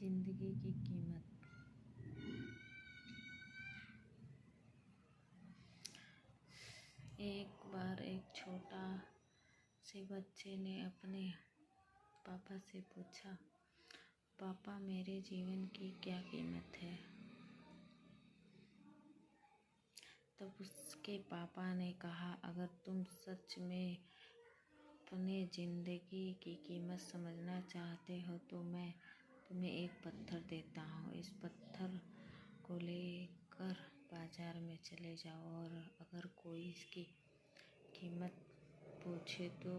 जिंदगी की कीमत। एक बार एक छोटा से बच्चे ने अपने पापा से पूछा, पापा मेरे जीवन की क्या कीमत है? तब उसके पापा ने कहा, अगर तुम सच में अपने जिंदगी की कीमत समझना चाहते हो तो मैं तुम्हें एक पत्थर देता हूँ। इस पत्थर को लेकर बाजार में चले जाओ और अगर कोई इसकी कीमत पूछे तो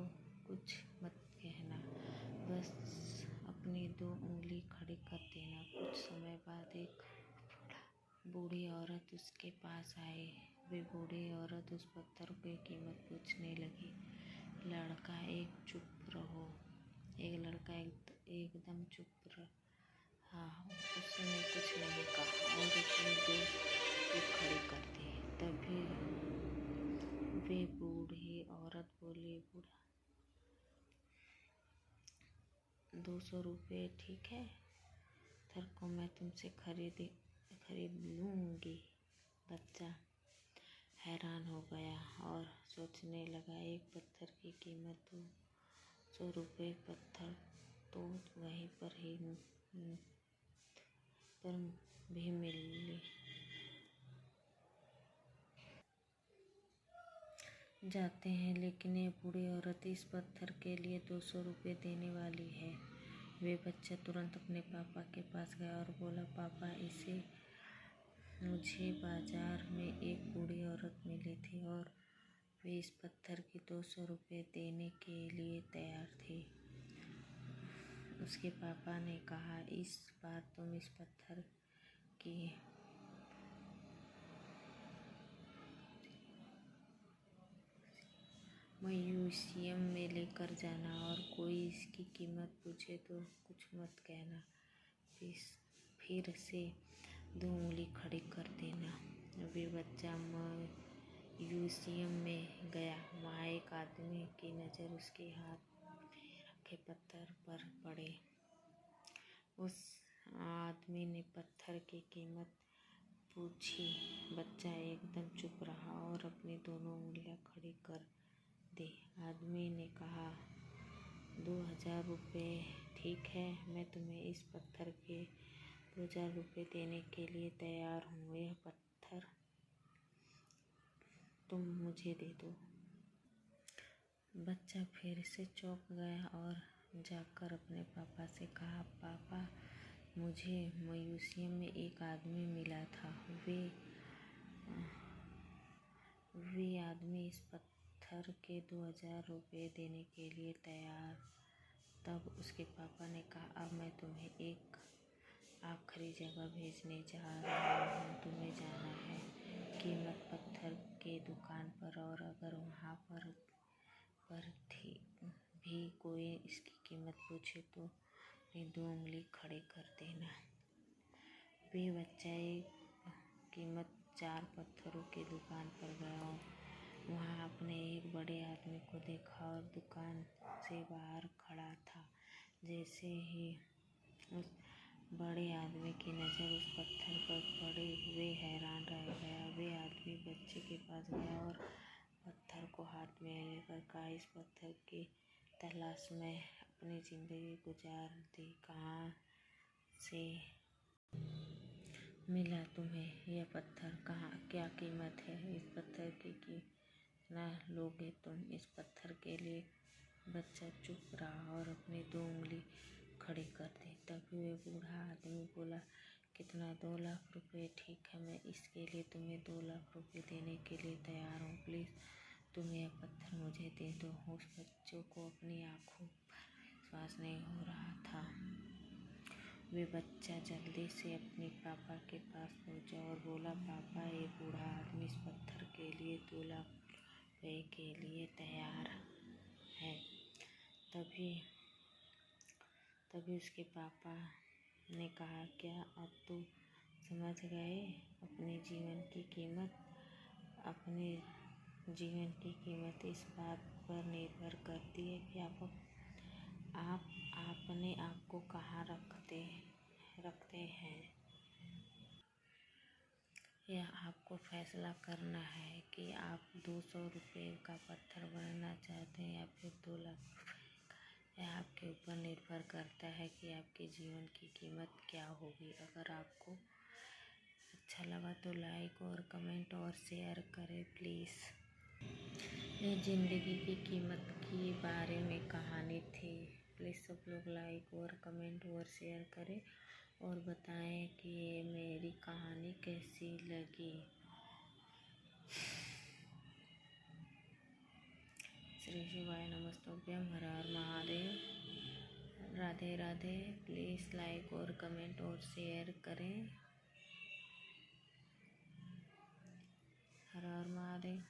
कुछ मत कहना, बस अपनी 2 उंगली खड़ी कर देना। कुछ समय बाद एक बूढ़ी औरत उसके पास आई। वे बूढ़ी औरत उस पत्थर की कीमत पूछने लगी। लड़का एकदम चुप रहा। उसने कुछ नहीं कहा और उसने 2 उंगली खड़ी कर दी। तभी वे बूढ़ी औरत बोली, बूढ़ा, 200 रुपये ठीक है? पत्थर को मैं तुमसे खरीद लूंगी। बच्चा हैरान हो गया और सोचने लगा, एक पत्थर की कीमत 200 रुपये। पत्थर तो वहीं पर भी मिल जाते हैं, लेकिन ये बूढ़ी औरत इस पत्थर के लिए 200 रुपये देने वाली है। वे बच्चा तुरंत अपने पापा के पास गया और बोला, पापा, इसे मुझे बाजार में एक बूढ़ी औरत मिली थी और वे इस पत्थर की 200 रुपये देने के लिए तैयार थी। उसके पापा ने कहा, इस बार तुम इस पत्थर की म्यूजियम में लेकर जाना और कोई इसकी कीमत पूछे तो कुछ मत कहना, फिर से 2 उंगली खड़ी कर देना। वे बच्चा म्यूजियम में गया। वहाँ एक आदमी की नज़र उसके हाथ में रखे पत्थर पर पड़े। उस आदमी ने पत्थर की कीमत पूछी। बच्चा एकदम चुप रहा और अपनी दोनों उंगलियां खड़ी कर दी। आदमी ने कहा, 2000 रुपये ठीक है? मैं तुम्हें इस पत्थर के 2000 रुपये देने के लिए तैयार हूँ। यह पत्थर तुम मुझे दे दो। बच्चा फिर से चौंक गया और जाकर अपने पापा से कहा, पापा, मुझे म्यूजियम में एक आदमी मिला था। वे आदमी इस पत्थर के 2000 रुपये देने के लिए तैयार। तब उसके पापा ने कहा, अब मैं तुम्हें एक आखिरी जगह भेजने जा रहा हूँ। तुम्हें जाना है कीमत पत्थर के दुकान पर और अगर वहाँ पर भी कोई इसकी कीमत पूछे तो अपनी 2 उंगली खड़ी कर देना। वे बच्चा एक कीमत 4 पत्थरों की दुकान पर गया। वहाँ अपने एक बड़े आदमी को देखा और दुकान से बाहर खड़ा था। जैसे ही उस बड़े आदमी की नज़र उस पत्थर पर पड़ी, वे हैरान रह गया। वे आदमी बच्चे के पास गया और पत्थर को हाथ में लेकर कहा, इस पत्थर की तलाश में अपनी जिंदगी गुजार दी। कहाँ से मिला तुम्हें यह पत्थर? क्या कीमत है इस पत्थर की? कितना लोगे तुम इस पत्थर के लिए? बच्चा चुप रहा और अपनी 2 उंगली खड़ी कर दी। तभी वे बूढ़ा आदमी बोला, कितना? 2 लाख रुपये ठीक है? मैं इसके लिए तुम्हें 2 लाख रुपये देने के लिए तैयार हूँ। प्लीज़ तुम यह पत्थर मुझे दे दो। उस बच्चों को अपनी आंखों पर विश्वास नहीं हो रहा था। वे बच्चा जल्दी से अपने पापा के पास पहुंचा और बोला, पापा, ये बूढ़ा आदमी इस पत्थर के लिए 2 लाख रुपये के लिए तैयार है। तभी उसके पापा ने कहा, क्या अब तो समझ गए? अपने जीवन की कीमत इस बात पर निर्भर करती है कि आप अपने आप को कहाँ रखते रखते हैं। यह आपको फैसला करना है कि आप 200 रुपये का पत्थर बनना चाहते हैं या फिर 2 लाख रुपये का। यह आपके ऊपर निर्भर करता है कि आपके जीवन की कीमत क्या होगी। अगर आपको अच्छा लगा तो लाइक और कमेंट और शेयर करें प्लीज़। ये ज़िंदगी की कीमत के बारे में कहानी थी। प्लीज़ सब लोग लाइक और कमेंट और शेयर करें और बताएं कि ये मेरी कहानी कैसी लगी। श्री शिवाय नमस्तुभ्यं, हर हर महादेव, राधे राधे। प्लीज़ लाइक और कमेंट और शेयर करें। हर हर महादेव।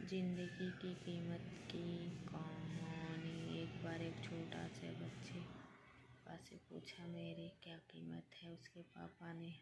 जिंदगी की कीमत की कहानी। एक बार एक छोटा से बच्चे पापा से पूछा, मेरी क्या कीमत है। उसके पापा ने